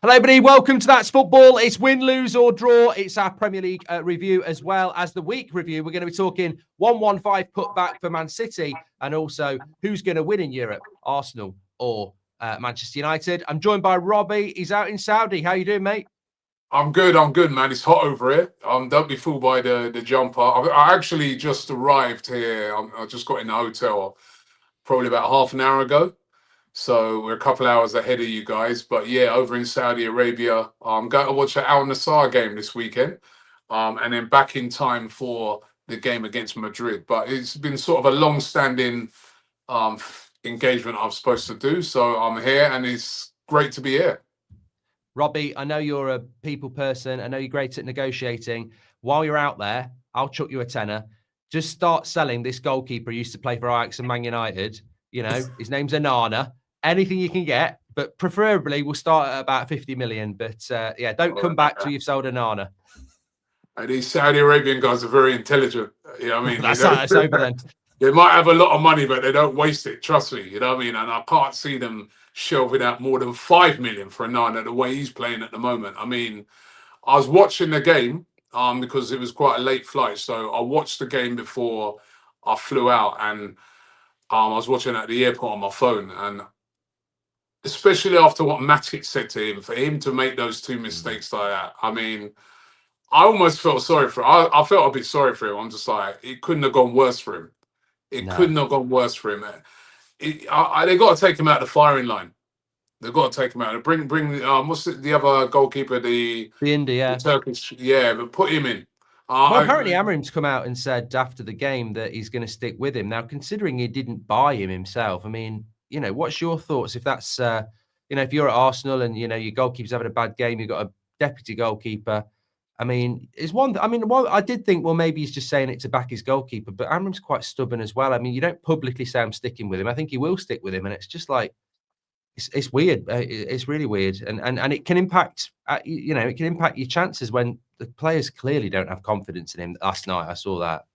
Hello, everybody. Welcome to That's Football. It's win, lose or draw. It's our Premier League review as well as the week review. We're going to be talking 1-1-5 putback for Man City and also who's going to win in Europe, Arsenal or Manchester United. I'm joined by Robbie. He's out in Saudi. How you doing, mate? I'm good, man. It's hot over here. Don't be fooled by the jumper. I actually just arrived here. I just got in the hotel probably about half an hour ago. So we're a couple hours ahead of you guys. But yeah, over in Saudi Arabia, I'm going to watch the Al Nassr game this weekend. And then back in time for the game against Madrid. But it's been sort of a long-standing engagement I'm supposed to do. So I'm here and it's great to be here. Robbie, I know you're a people person. I know you're great at negotiating. While you're out there, I'll chuck you a tenner. Just start selling this goalkeeper who used to play for Ajax and Man United. You know, his name's Onana. Anything you can get, but preferably we'll start at about 50 million. But yeah, don't come back till you've sold Onana. And these Saudi Arabian guys are very intelligent. You know what I mean? That's over then. They might have a lot of money, but they don't waste it. Trust me. You know what I mean? And I can't see them shelving out more than 5 million for Onana the way he's playing at the moment. I mean, I was watching the game because it was quite a late flight. So I watched the game before I flew out, and I was watching at the airport on my phone. And especially after what Matic said to him, for him to make those two mistakes like that, I mean, I almost felt sorry for him. I felt a bit sorry for him. I'm just like, it couldn't have gone worse for him. Couldn't have gone worse for him. They got to take him out of the firing line. They've got to take him out. Bring what's the other goalkeeper? The India, the Turkish. Yeah, but put him in. Well, apparently Amrim's come out and said after the game that he's going to stick with him. Now, considering he didn't buy him himself, I mean, you know, what's your thoughts if that's, you know, if you're at Arsenal and, you know, your goalkeeper's having a bad game, you've got a deputy goalkeeper. I mean, I did think, well, maybe he's just saying it to back his goalkeeper, but Amrim's quite stubborn as well. I mean, you don't publicly say I'm sticking with him. I think he will stick with him. And it's just like, it's weird. It's really weird. And it can impact, you know, it can impact your chances when the players clearly don't have confidence in him. Last night, I saw that.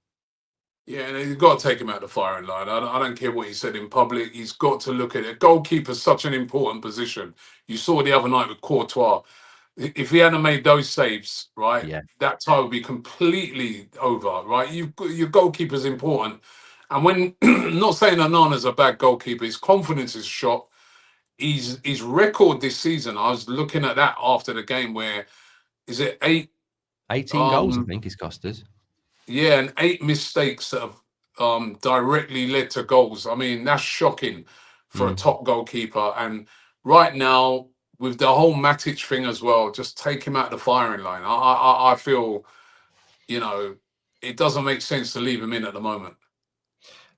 Yeah, and you've got to take him out of the firing line. I don't care what he said in public. He's got to look at it. Goalkeeper's such an important position. You saw the other night with Courtois. If he hadn't made those saves, right, that tie would be completely over, right? Your goalkeeper's important. And when, not saying Onana's a bad goalkeeper, his confidence is shot. His record this season, I was looking at that after the game where, is it 18 goals, I think, he's cost us. Yeah, and 8 mistakes that have directly led to goals. I mean, that's shocking for a top goalkeeper. And right now, with the whole Matic thing as well, just take him out of the firing line. I feel, you know, it doesn't make sense to leave him in at the moment.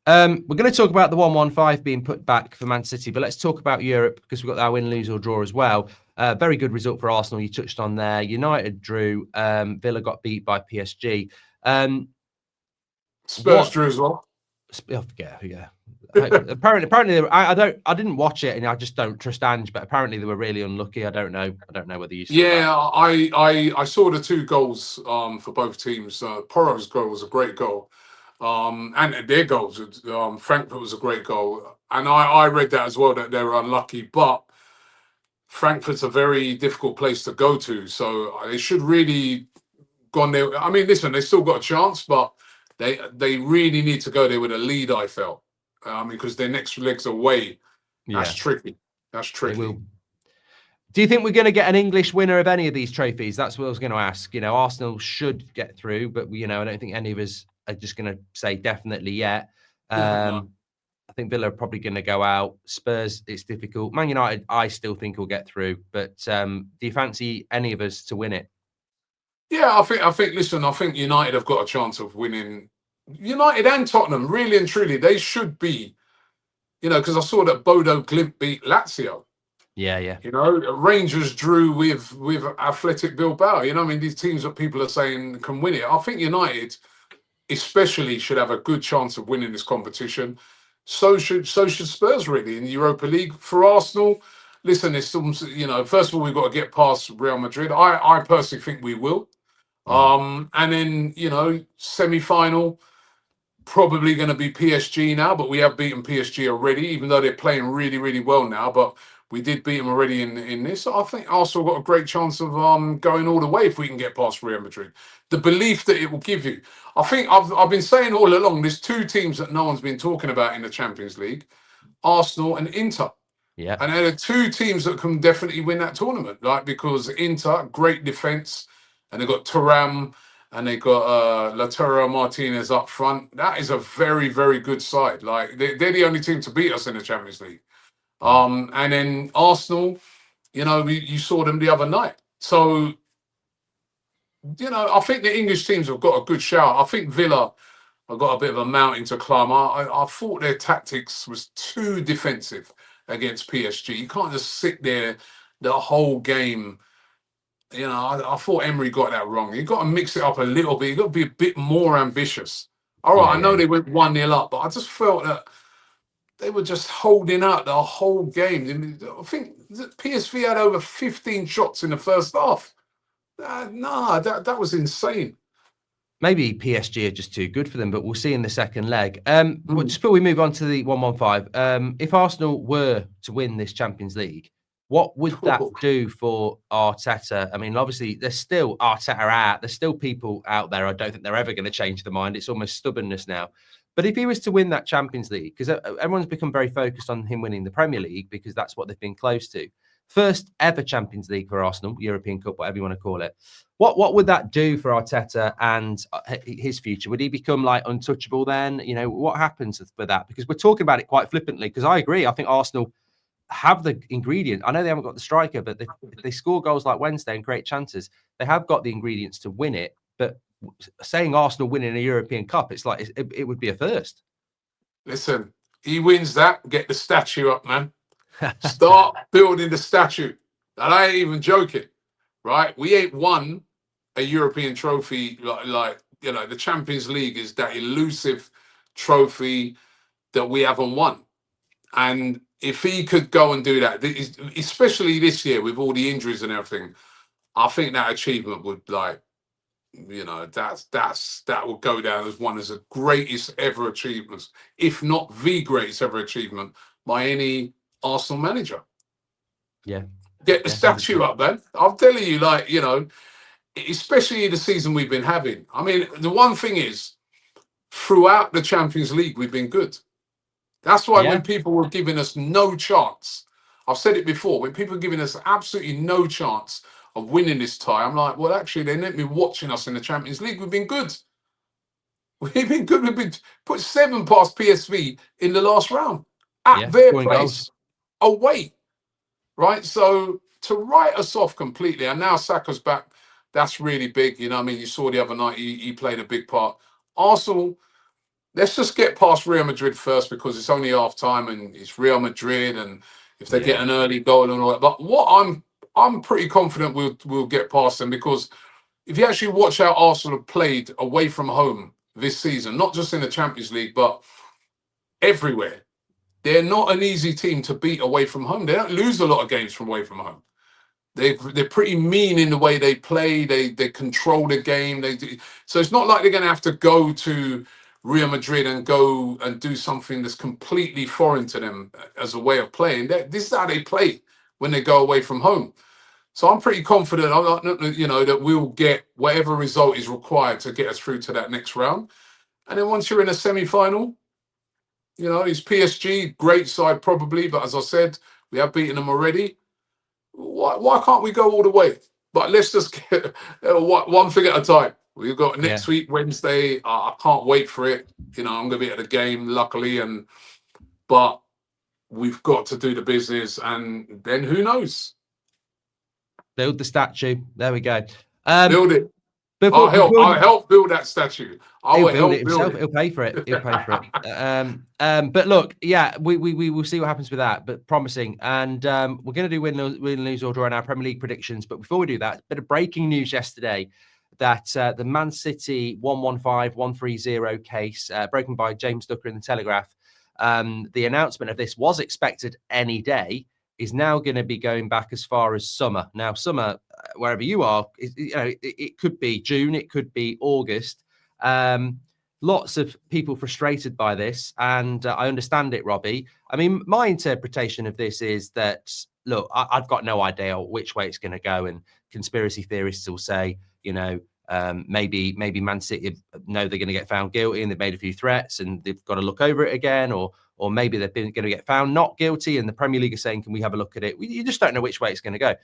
We're going to talk about the 1-1-5 being put back for Man City, but let's talk about Europe because we've got our win, lose or draw as well. Very good result for Arsenal. You touched on there. United drew. Villa got beat by PSG. Spurs drew as well. Yeah. apparently, I didn't watch it, and I just don't trust Ange. But apparently, they were really unlucky. I don't know whether you saw that. I saw the 2 goals for both teams. Porro's goal was a great goal. And their goals, Frankfurt was a great goal. And I read that as well, that they were unlucky. But Frankfurt's a very difficult place to go to. So they should really gone there. I mean, listen, they still got a chance, but they really need to go there with a lead, I felt. Because their next legs away, that's tricky. That's tricky. Do you think we're going to get an English winner of any of these trophies? That's what I was going to ask. You know, Arsenal should get through, but, you know, I don't think any of us are just going to say definitely yet. I think Villa are probably going to go out. Spurs, it's difficult. Man United, I still think will get through. But do you fancy any of us to win it? Yeah, I think. Listen, I think United have got a chance of winning. United and Tottenham, really and truly, they should be. You know, because I saw that Bodo Glimt beat Lazio. Yeah. You know, Rangers drew with Athletic Bilbao. You know, I mean, these teams that people are saying can win it. I think United, especially, should have a good chance of winning this competition. So should Spurs, really, in the Europa League. For Arsenal, listen, there's some, you know, first of all, we've got to get past Real Madrid. I personally think we will. And then, you know, semi-final, probably going to be PSG now, but we have beaten PSG already, even though they're playing really, really well now. But We did beat them already in this. So I think Arsenal got a great chance of going all the way if we can get past Real Madrid. The belief that it will give you. I think I've been saying all along, there's two teams that no one's been talking about in the Champions League, Arsenal and Inter. Yeah. And there are two teams that can definitely win that tournament, right? Because Inter, great defense, and they've got Thuram and they got Lautaro Martinez up front. That is a very, very good side. Like they're the only team to beat us in the Champions League. And then Arsenal, you saw them the other night. So, I think the English teams have got a good shout. I think Villa have got a bit of a mountain to climb. I thought their tactics was too defensive against PSG. You can't just sit there the whole game. I thought Emery got that wrong. You've got to mix it up a little bit. You've got to be a bit more ambitious. All right, I know they went 1-0 up, but I just felt that they were just holding out the whole game. I think PSV had over 15 shots in the first half. That was insane. Maybe PSG are just too good for them, but we'll see in the second leg. Just before we move on to the 115, if Arsenal were to win this Champions League, what would that do for Arteta? I mean, obviously, there's still Arteta out. There's still people out there. I don't think they're ever going to change their mind. It's almost stubbornness now. But if he was to win that Champions League, because everyone's become very focused on him winning the Premier League because that's what they've been close to. First ever Champions League for Arsenal, European Cup, whatever you want to call it. What would that do for Arteta and his future? Would he become like untouchable then? What happens with that? Because we're talking about it quite flippantly, because I agree. I think Arsenal have the ingredient. I know they haven't got the striker, but if they score goals like Wednesday and create chances, they have got the ingredients to win it. But saying Arsenal winning a European Cup, it's like it would be a first. Listen, he wins that, get the statue up, man. Start building the statue. And I ain't even joking, right? We ain't won a European trophy like the Champions League is that elusive trophy that we haven't won. And if he could go and do that, especially this year with all the injuries and everything, I think that achievement would that would go down as one of the greatest ever achievements, if not the greatest ever achievement by any Arsenal manager. Yeah. Get the statue up, man. I'm telling you, especially the season we've been having. I mean, the one thing is, throughout the Champions League, we've been good. That's why when people were giving us no chance, I've said it before, when people were giving us absolutely no chance of winning this tie, I'm like, well, actually, they're not been watching us in the Champions League. We've been good. We've been good. We've been put 7 past PSV in the last round at their place, away. Right? So to write us off completely, and now Saka's back, that's really big. You saw the other night, he played a big part. Arsenal, let's just get past Real Madrid first, because it's only half time and it's Real Madrid, and if they get an early goal and all that. But what I'm pretty confident we'll get past them, because if you actually watch how Arsenal have played away from home this season, not just in the Champions League, but everywhere, they're not an easy team to beat away from home. They don't lose a lot of games from away from home. They're pretty mean in the way they play. They control the game. So it's not like they're going to have to go to Real Madrid and go and do something that's completely foreign to them as a way of playing. This is how they play when they go away from home. So I'm pretty confident, that we'll get whatever result is required to get us through to that next round. And then once you're in a semi-final, it's PSG, great side probably, but as I said, we have beaten them already. Why can't we go all the way? But let's just get one thing at a time. We've got next week, Wednesday. I can't wait for it. I'm going to be at the game, luckily, but we've got to do the business, and then who knows? Build the statue. There we go. Build it. I'll help build that statue. He'll build it himself. He'll pay for it. But look, we will see what happens with that. But promising, and we're going to do win, lose, or draw in our Premier League predictions. But before we do that, a bit of breaking news yesterday that the Man City 115-130 case, broken by James Ducker in the Telegraph. The announcement of this was expected any day. Is now going to be going back as far as summer. Now, summer, wherever you are, it could be June, it could be August. Lots of people frustrated by this, and I understand it, Robbie. I mean, my interpretation of this is that look, I've got no idea which way it's going to go. And conspiracy theorists will say, maybe Man City know they're going to get found guilty and they've made a few threats and they've got to look over it again, or maybe they're going to get found not guilty and the Premier League is saying, can we have a look at it? You just don't know which way it's going to go.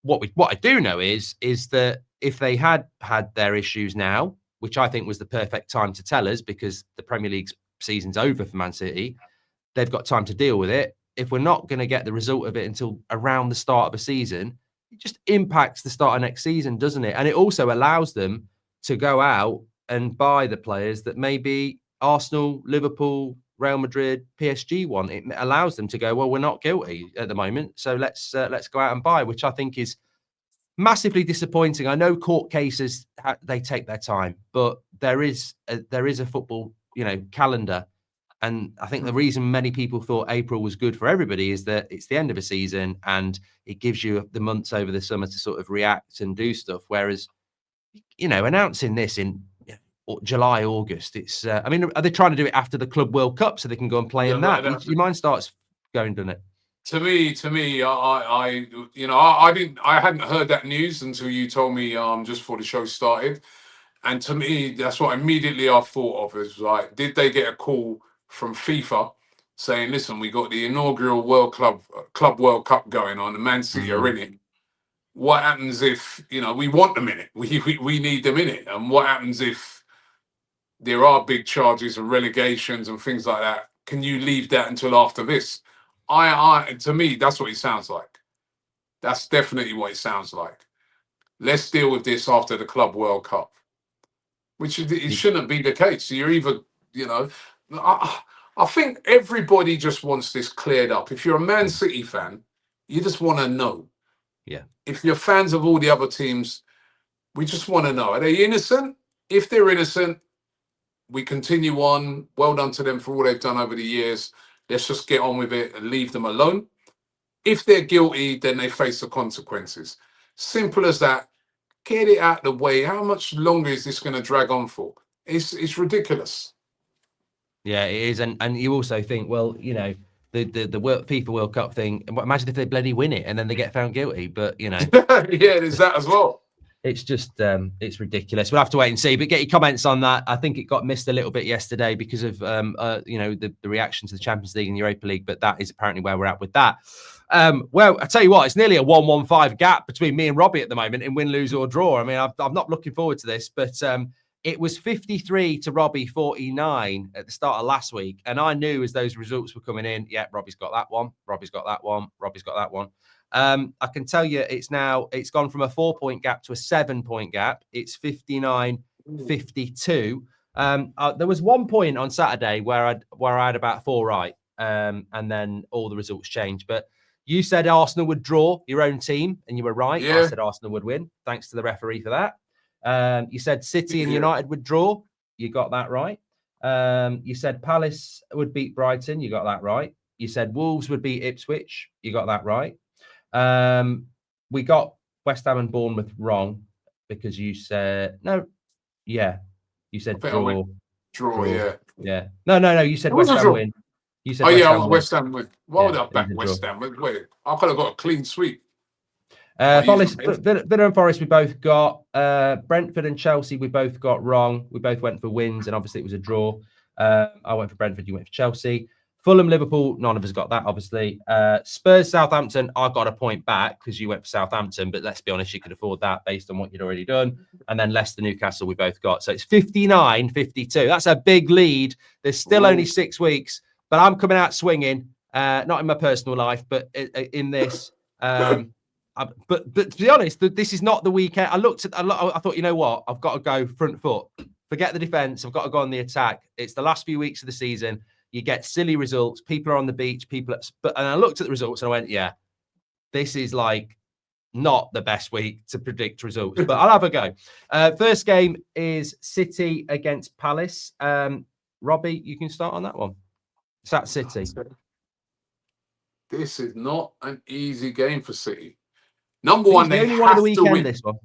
What I do know is that if they had their issues now, which I think was the perfect time to tell us, because the Premier League's season's over for Man City, they've got time to deal with it. If we're not going to get the result of it until around the start of a season, it just impacts the start of next season, doesn't it? And it also allows them to go out and buy the players that maybe Arsenal, Liverpool, Real Madrid, PSG want. It allows them to go, well, we're not guilty at the moment, so let's go out and buy, which I think is massively disappointing. I know court cases, they take their time, but there is a football calendar. And I think the reason many people thought April was good for everybody is that it's the end of a season and it gives you the months over the summer to sort of react and do stuff. Whereas, announcing this in July, August, it's, are they trying to do it after the Club World Cup so they can go and play in that? Your mind starts going, doesn't it? To me, I hadn't heard that news until you told me just before the show started, and to me, that's what immediately I thought of is like, did they get a call from FIFA saying, listen, we got the inaugural Club World Cup going on, and Man City are in it. What happens if we want them in it? We need them in it, and what happens if there are big charges and relegations and things like that? Can you leave that until after this? To me, that's what it sounds like. That's definitely what it sounds like. Let's deal with this after the Club World Cup, which it shouldn't be the case. So you're either, I think everybody just wants this cleared up. If you're a Man City fan, you just want to know. Yeah. If you're fans of all the other teams, we just want to know. Are they innocent? If they're innocent, we continue on. Well done to them for all they've done over the years. Let's just get on with it and leave them alone. If they're guilty, then they face the consequences. Simple as that. Get it out of the way. How much longer is this going to drag on for? It's ridiculous. Yeah, it is. And you also think, well, the FIFA World Cup thing. Imagine if they bloody win it and then they get found guilty. But yeah, there's that as well. It's just it's ridiculous. We'll have to wait and see. But get your comments on that. I think it got missed a little bit yesterday because of the reaction to the Champions League and the Europa League. But that is apparently where we're at with that. Well, I tell you what, it's nearly a 1-1-5 gap between me and Robbie at the moment in win, lose or draw. I mean, I'm not looking forward to this, but it was 53 to Robbie 49 at the start of last week, and I knew as those results were coming in, yeah, Robbie's got that one, Robbie's got that one, Robbie's got that one. I can tell you it's gone from a 4-point gap to a 7-point gap. It's 59-52. There was 1 point on Saturday where I had about 4 right, and then all the results changed. But you said Arsenal would draw your own team, and you were right. Yeah. I said Arsenal would win. Thanks to the referee for that. You said City and United would draw. You got that right. You said Palace would beat Brighton. You got that right. You said Wolves would beat Ipswich. You got that right. We got West Ham and Bournemouth wrong because you said no. Yeah, you said draw. Yeah. No. You said West Ham win. You said West Ham win. Why would I back West Ham? Wait, I could have got a clean sweep. Villa and Forest we both got. Brentford and Chelsea we both got wrong. We both went for wins, and obviously it was a draw. I went for Brentford, you went for Chelsea. Fulham, Liverpool, none of us got that, obviously. Spurs, Southampton, I got a point back because you went for Southampton, but let's be honest, you could afford that based on what you'd already done. And then Leicester, Newcastle, we both got. So it's 59-52. That's a big lead. There's still only 6 weeks, but I'm coming out swinging, not in my personal life, but in this. But to be honest, this is not the weekend. I thought, you know what? I've got to go front foot. Forget the defense. I've got to go on the attack. It's the last few weeks of the season. You get silly results. People are on the beach. And I looked at the results and I went, yeah, this is like not the best week to predict results, but I'll have a go. First game is City against Palace. Robbie, you can start on that one. It's at City. This is not an easy game for City. Number one, they only have one of the weekend, to win. This one.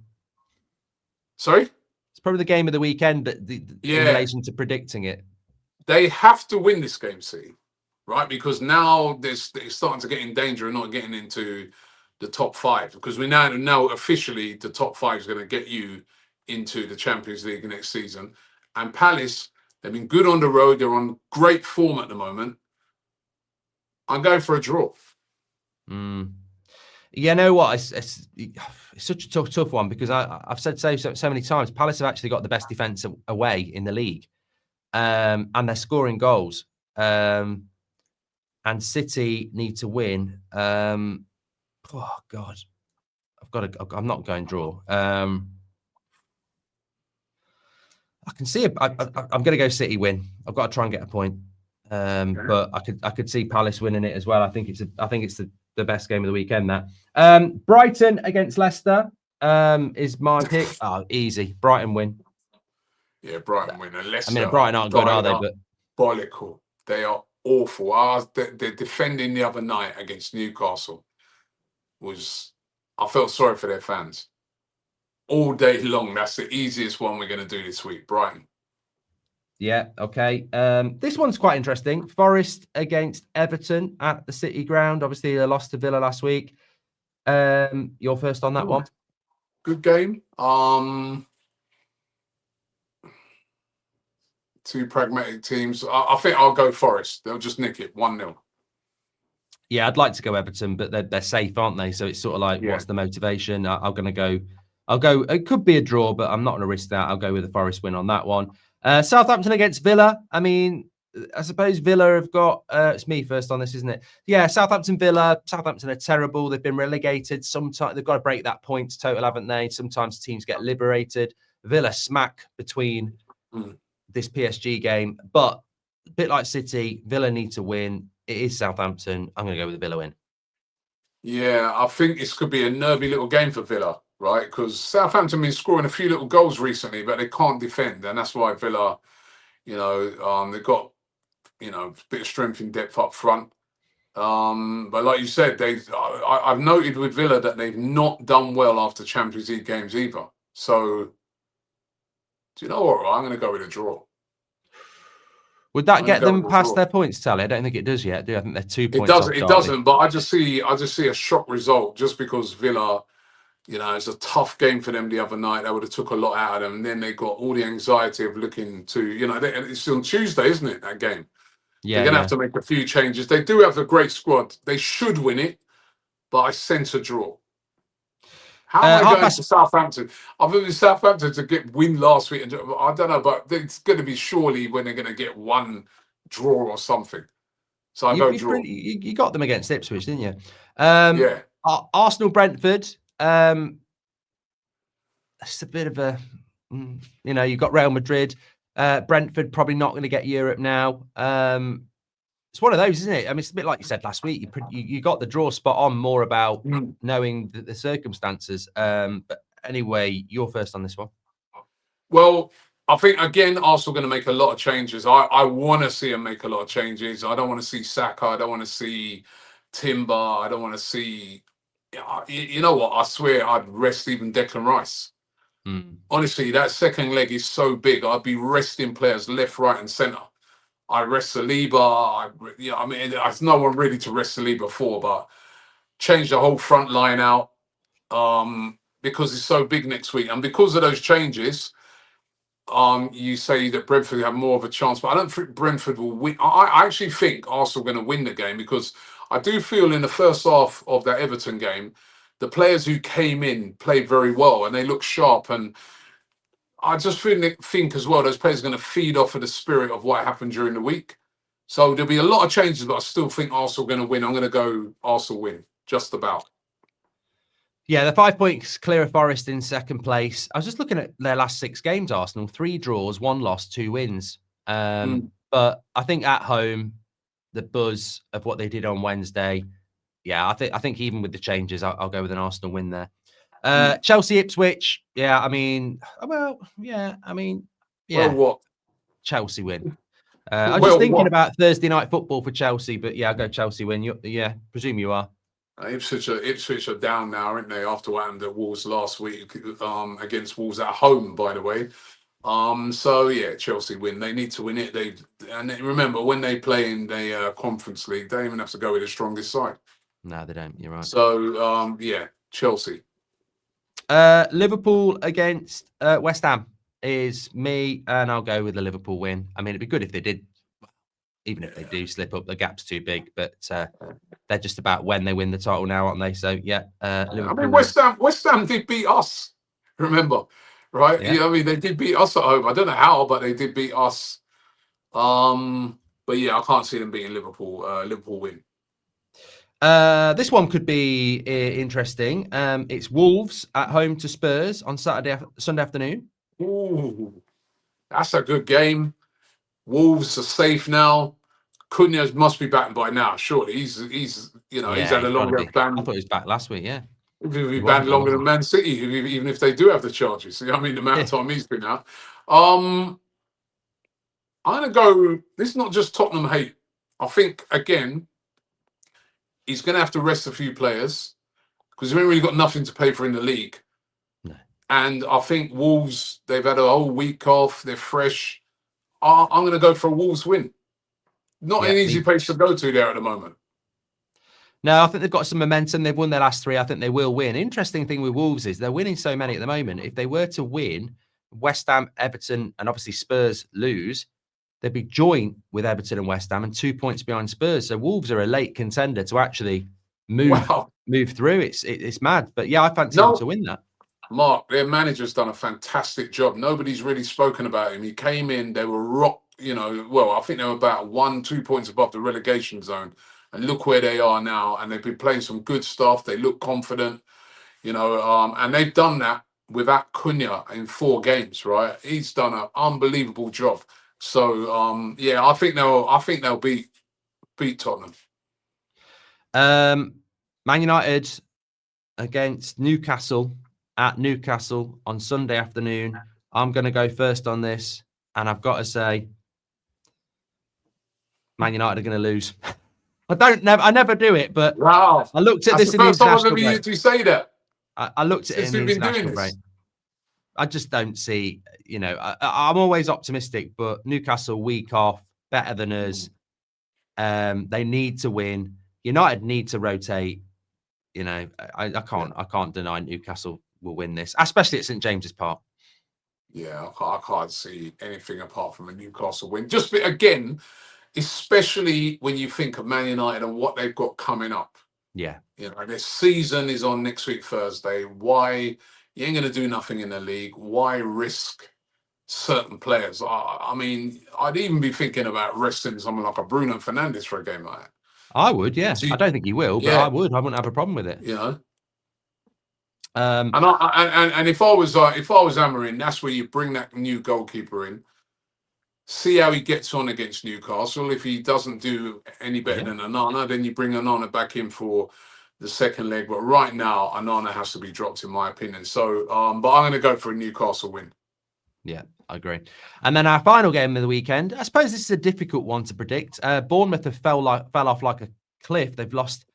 Sorry? It's probably the game of the weekend in relation to predicting it. They have to win this game, City, right? Because now it's starting to get in danger of not getting into the top 5, because we now know officially the top 5 is going to get you into the Champions League next season. And Palace, they've been good on the road. They're on great form at the moment. I'm going for a draw. Mm. You know what? It's such a tough one, because I've said so many times. Palace have actually got the best defence away in the league, and they're scoring goals. And City need to win. Oh God, I'm not going draw. I can see I'm going to go City win. I've got to try and get a point. But I could see Palace winning it as well. I think it's the best game of the weekend. That Brighton against Leicester is my pick. Oh, easy. Brighton win. Yeah, Brighton win. And Leicester, I mean, Brighton aren't good, are they? But diabolical. They are awful. They're defending the other night against Newcastle. I felt sorry for their fans. All day long, that's the easiest one we're going to do this week, Brighton. Yeah, okay. This one's quite interesting. Forest against Everton at the City Ground. Obviously, they lost to Villa last week. You're first on that one. Good game. Two pragmatic teams. I think I'll go Forest. They'll just nick it 1-0. Yeah, I'd like to go Everton, but they're safe, aren't they? So it's sort of like, what's the motivation? I'm going to go. I'll go. It could be a draw, but I'm not going to risk that. I'll go with the Forest win on that one. Southampton against Villa. I mean, I suppose Villa have got. It's me first on this, isn't it? Yeah, Villa. Southampton are terrible. They've been relegated. Sometimes they've got to break that points total, haven't they? Sometimes teams get liberated. Villa smack between this PSG game, but a bit like City, Villa need to win. It is Southampton. I'm going to go with the Villa win. Yeah, I think this could be a nervy little game for Villa, right? Because Southampton been scoring a few little goals recently, but they can't defend, and that's why Villa, they've got, a bit of strength in depth up front. But like you said, I've noted with Villa that they've not done well after Champions League games either. So, do you know what? I'm going to go with a draw. Would that get them past their points tally? I don't think it does yet. I think they're 2 points. It doesn't. But I just see a shock result just because Villa, it's a tough game for them the other night. They would have took a lot out of them. And then they got all the anxiety of looking to, it's on Tuesday, isn't it, that game? Yeah, they're going to have to make a few changes. They do have a great squad. They should win it, but I sense a draw. How am I going to Southampton? I've been Southampton to win last week. I don't know, but it's going to be surely when they're going to get one draw or something. So I go draw. You got them against Ipswich, didn't you? Yeah. Arsenal, Brentford. It's a bit of a, you've got Real Madrid. Brentford probably not going to get Europe now. It's one of those, isn't it? I mean, it's a bit like you said last week. You got the draw spot on, more about knowing the circumstances. But anyway, you're first on this one. Well, I think, again, Arsenal are going to make a lot of changes. I want to see them make a lot of changes. I don't want to see Saka. I don't want to see Timber. I don't want to see... You know what? I swear I'd rest even Declan Rice. Honestly, that second leg is so big. I'd be resting players left, right and centre. I rest Saliba. There's no one ready to rest Saliba for, but change the whole front line out because it's so big next week. And because of those changes, you say that Brentford have more of a chance, but I don't think Brentford will win. I actually think Arsenal are going to win the game, because I do feel in the first half of that Everton game, the players who came in played very well and they look sharp. And I just think as well, those players are going to feed off of the spirit of what happened during the week. So there'll be a lot of changes, but I still think Arsenal are going to win. I'm going to go Arsenal win, just about. Yeah, the 5 points clear of Forest in second place. I was just looking at their last 6 games, Arsenal. 3 draws, 1 loss, 2 wins. But I think at home, the buzz of what they did on Wednesday, yeah, I think even with the changes, I'll go with an Arsenal win there. Chelsea, Ipswich. Yeah, well, what? Chelsea win. I was just thinking about Thursday night football for Chelsea, but yeah, I'll go Chelsea win. Presume you are. Ipswich are down now, aren't they? After what happened at Wolves last week, against Wolves at home, by the way. So yeah, Chelsea win. They need to win it. Remember when they play in the Conference League, they don't even have to go with the strongest side. No, they don't. You're right. So yeah, Chelsea. Liverpool against West Ham is me, and I'll go with the Liverpool win. I mean, it'd be good if they did. Even if they do slip up, the gap's too big. But they're just about when they win the title now, aren't they? So yeah, Liverpool. I mean, West Ham did beat us. Remember, right? Yeah. I mean, they did beat us at home. I don't know how, but they did beat us. But yeah, I can't see them beating Liverpool. Liverpool win. This one could be interesting. It's Wolves at home to Spurs on Sunday afternoon. Ooh, that's a good game. Wolves are safe now. Cunha must be back by now. Surely he's he's had a longer ban. I thought he was back last week. Yeah, He banned longer than Man City, even if they do have the charges. I mean, the amount of time he's been out. I'm gonna go. This is not just Tottenham hate. I think again, he's gonna have to rest a few players because we've really got nothing to pay for in the league. No. And I think Wolves, they've had a whole week off. They're fresh. I'm going to go for a Wolves win. Not an easy place to go to there at the moment. No, I think they've got some momentum. They've won their last 3. I think they will win. Interesting thing with Wolves is they're winning so many at the moment. If they were to win, West Ham, Everton, and obviously Spurs lose, they'd be joint with Everton and West Ham and 2 points behind Spurs. So Wolves are a late contender to actually move through. It's mad. But yeah, I fancy them to win that. Mark, their manager's done a fantastic job. Nobody's really spoken about him. He came in, they were I think they were about 1-2 points above the relegation zone. And look where they are now. And they've been playing some good stuff. They look confident, and they've done that without Cunha in 4 games, right? He's done an unbelievable job. So yeah, I think they'll beat Tottenham. Man United against Newcastle at Newcastle on Sunday afternoon. I'm going to go first on this, and I've got to say, Man United are going to lose. I never do it, but wow. I looked at this in the international break. You say that. I looked at it in the international break. I just don't see, I'm always optimistic, but Newcastle week off, better than us. They need to win. United need to rotate. I can't deny Newcastle will win this, especially at St James's Park. Yeah, I can't see anything apart from a Newcastle win. Just again, especially when you think of Man United and what they've got coming up. Yeah, their season is on next week Thursday. Why you ain't going to do nothing in the league? Why risk certain players? I mean, I'd even be thinking about resting someone like a Bruno Fernandes for a game like that. I would, yeah. I don't think he will, but I would. I wouldn't have a problem with it. And if I was Amorim, that's where you bring that new goalkeeper in, see how he gets on against Newcastle. If he doesn't do any better than Onana, then you bring Onana back in for the second leg. But right now, Onana has to be dropped, in my opinion. So, but I'm going to go for a Newcastle win. Yeah, I agree. And then our final game of the weekend, I suppose this is a difficult one to predict. Bournemouth have fell off like a cliff. They've lost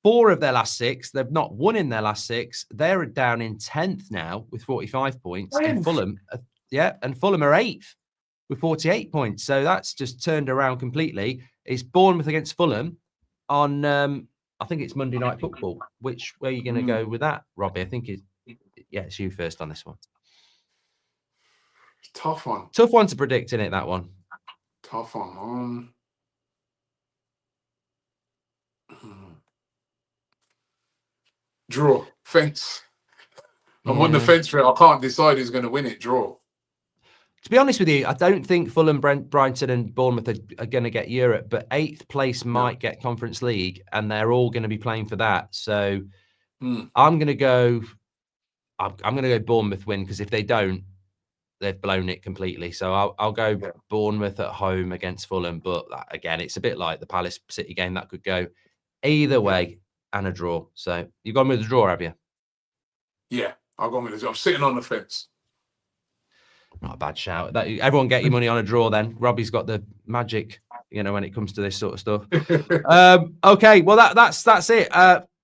4 of their last 6. They've not won in their last 6. They're down in 10th now with 45 points. And Fulham, are 8th with 48 points. So that's just turned around completely. It's Bournemouth against Fulham on, I think it's Monday Night Football. Where are you going to go with that, Robbie? I think it's you first on this one. Tough one. Tough one to predict, isn't it, that one? Tough one. Draw. Fence. I'm on the fence for it. I can't decide who's going to win it. Draw. To be honest with you, I don't think Fulham, Brighton and Bournemouth are going to get Europe, but 8th place might get Conference League, and they're all going to be playing for that. So I'm going to go Bournemouth win, because if they don't, they've blown it completely. So I'll go Bournemouth at home against Fulham. But again, it's a bit like the Palace City game. That could go either way, and a draw. So you've gone with the draw, have you? Yeah, I've gone with the draw. I'm sitting on the fence. Not a bad shout. Everyone get your money on a draw then. Robbie's got the magic, when it comes to this sort of stuff. Okay, well that's it.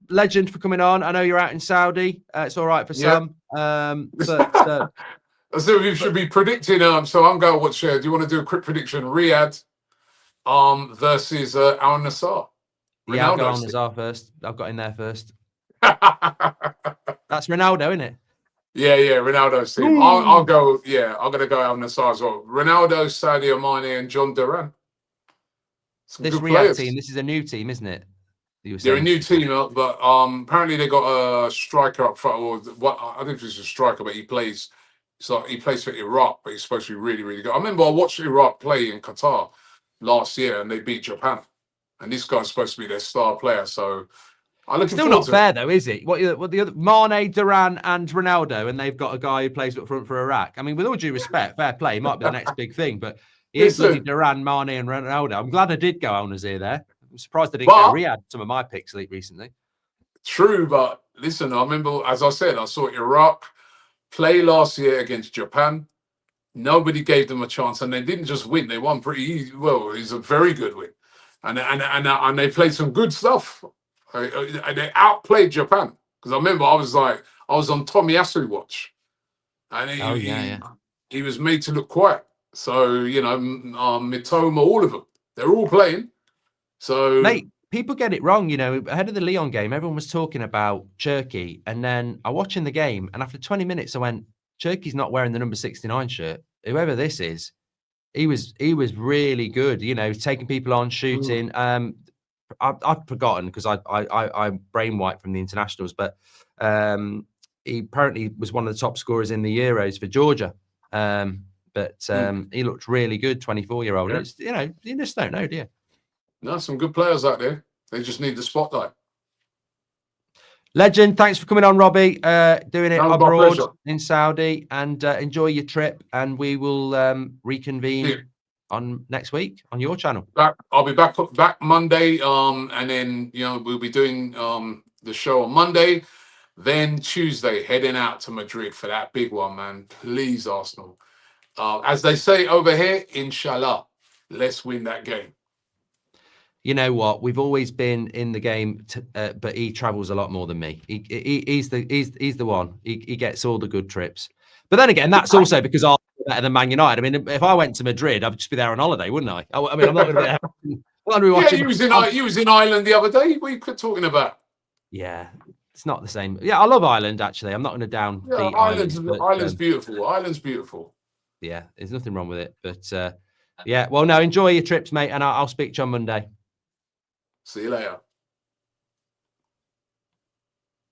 Legend for coming on. I know you're out in Saudi. It's all right for some. But So we should be predicting. So I'm going to watch. Do you want to do a quick prediction? Riyadh versus Al Nassr. Yeah, I'll go Al Ronaldo's Nassr first. I've got in there first. team. That's Ronaldo, isn't it? Yeah, Ronaldo's team. I'll Ooh. go. Yeah, I'm going to go Al Nassr as well. Ronaldo, Sadio Mane, and John Duran. Some This good Riyadh players. team, this is a new team, isn't it? You were They're a saying new before. team, but apparently they got a striker up front. Or what? I don't know if he's a striker, but he plays. So he plays for Iraq, but he's supposed to be really, really good. I remember I watched Iraq play in Qatar last year, and they beat Japan. And this guy's supposed to be their star player. So I'm looking Still forward not to it. fair though, is it? What the other Mane, Duran, and Ronaldo, and they've got a guy who plays up front for Iraq. I mean, with all due respect, fair play, he might be the next big thing, but he ain't bloody Listen, Duran, Mane, and Ronaldo. I'm glad I did go Al Nassr there. I'm surprised I didn't go but Riyadh. Some of my picks leaked recently. true. But listen, I remember, as I said, I saw Iraq play last year against Japan. Nobody gave them a chance, and they didn't just win; they won pretty easy. Well, it was a very good win, and they played some good stuff. And they outplayed Japan because I remember I was on Tomiyasu watch, and Oh yeah. he was made to look quiet. So Mitoma, all of them, they're all playing. So Mate, people get it wrong. Ahead of the Lyon game, everyone was talking about Cherki, and then I watching the game, and after 20 minutes, I went, Cherki's not wearing the number 69 shirt. Whoever this is, he was really good. Taking people on, shooting. I've forgotten because I brain wiped from the internationals, but he apparently was one of the top scorers in the Euros for Georgia. He looked really good, 24-year-old. yeah. It's, you just don't know, do you? No, some good players out there. They just need the spotlight. Legend, thanks for coming on, Robbie. Doing it No, my abroad pleasure. in Saudi, and enjoy your trip. And we will reconvene on next week on your channel. I'll be back Monday. And then we'll be doing the show on Monday. Then Tuesday, heading out to Madrid for that big one, man. Please, Arsenal. As they say over here, inshallah, let's win that game. You know what? We've always been in the game, but he travels a lot more than me. He's the one. He gets all the good trips. But then again, that's also because I'm better than Man United. I mean, if I went to Madrid, I'd just be there on holiday, wouldn't I? I mean, I'm not going to be there. I'm not going to be watching. You was in Ireland the other day. What are you talking about? Yeah, it's not the same. Yeah, I love Ireland, actually. I'm not going to downbeat Ireland's beautiful. Ireland's beautiful. Yeah, there's nothing wrong with it. But yeah, well, no, enjoy your trips, mate, and I'll speak to you on Monday. See you later.